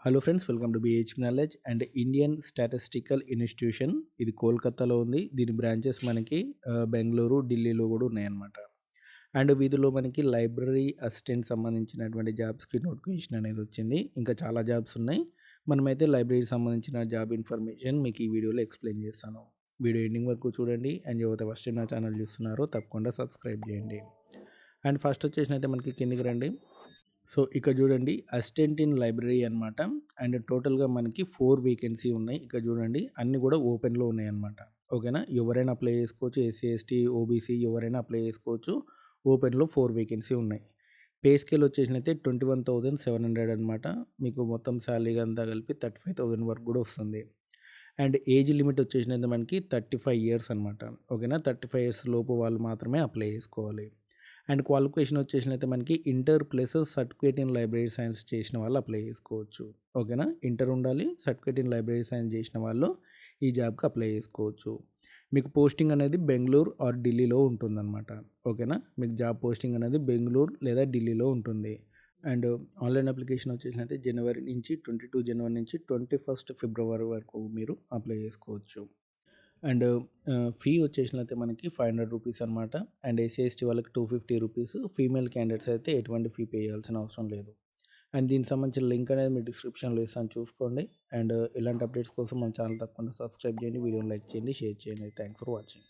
Hello friends, welcome to BH knowledge and Indian statistical institution. ఇది కోల్కతాలో ఉంది. దీని బ్రాంచెస్ మనకి బెంగళూరు, ఢిల్లీలో కూడా ఉన్నాయన్నమాట. అండ్ వీధిలో మనకి లైబ్రరీ అసిస్టెంట్ సంబంధించినటువంటి జాబ్స్కి నోటిఫికేషన్ అనేది వచ్చింది. ఇంకా చాలా జాబ్స్ ఉన్నాయి. మనమైతే లైబ్రరీకి సంబంధించిన జాబ్ ఇన్ఫర్మేషన్ మీకు ఈ వీడియోలో ఎక్స్ప్లెయిన్ చేస్తాను. వీడియో ఎండింగ్ వరకు చూడండి. అండ్ ఎవరైతే ఫస్ట్ నా ఛానల్ చూస్తున్నారో తప్పకుండా సబ్స్క్రైబ్ చేయండి. అండ్ ఫస్ట్ వచ్చేసినైతే మనకి కిందికి రండి. సో ఇక్కడ చూడండి, అసిస్టెంట్ ఇన్ లైబ్రరీ అనమాట. అండ్ టోటల్గా మనకి 4 వేకెన్సీ ఉన్నాయి. ఇక్కడ చూడండి, అన్నీ కూడా ఓపెన్లో ఉన్నాయి అనమాట. ఓకేనా, ఎవరైనా అప్లై చేసుకోవచ్చు. ఎస్సీ ఎస్టీ ఓబీసీ ఎవరైనా అప్లై చేసుకోవచ్చు. ఓపెన్లో 4 వేకెన్సీ ఉన్నాయి. పే స్కేల్ వచ్చేసినైతే 21,700 అనమాట. మీకు మొత్తం శాలరీ అంతా కలిపి 35,000 వరకు కూడా వస్తుంది. అండ్ ఏజ్ లిమిట్ వచ్చేసినైతే మనకి 35 ఇయర్స్ అనమాట. ఓకేనా, 35 ఇయర్స్ లోపు వాళ్ళు మాత్రమే అప్లై చేసుకోవాలి. అండ్ క్వాలిఫికేషన్ వచ్చేసినైతే మనకి inter plus certificate in library science చేసిన వాళ్ళు అప్లై చేసుకోవచ్చు. ఓకేనా, ఇంటర్ ఉండాలి, సర్టిఫికేట్ ఇన్ లైబ్రరీ సైన్స్ చేసిన వాళ్ళు ఈ జాబ్కి అప్లై చేసుకోవచ్చు. మీకు పోస్టింగ్ అనేది బెంగళూరు ఆర్ ఢిల్లీలో ఉంటుందన్నమాట. ఓకేనా, మీకు జాబ్ పోస్టింగ్ అనేది బెంగళూరు లేదా ఢిల్లీలో ఉంటుంది. అండ్ ఆన్లైన్ అప్లికేషన్ వచ్చేసినైతే జనవరి నుంచి 22 జనవరి నుంచి 21 ఫిబ్రవరి వరకు మీరు అప్లై చేసుకోవచ్చు. అండ్ ఫీ వచ్చేసినైతే మనకి 500 రూపీస్ అనమాట. అండ్ ఎస్సీ ఎస్టీ వాళ్ళకి 250 రూపీస్. ఫీమేల్ క్యాండిడేట్స్ అయితే ఎటువంటి ఫీ పే చేయాల్సిన అవసరం లేదు. అండ్ దీనికి సంబంధించిన లింక్ అనేది మీ డిస్క్రిప్షన్లో ఇస్తాను, చూసుకోండి. అండ్ ఇలాంటి అప్డేట్స్ కోసం మన ఛానల్ తప్పకుండా సబ్స్క్రైబ్ చేయండి, వీడియోని లైక్ చేయండి, షేర్ చేయండి. Thanks for watching.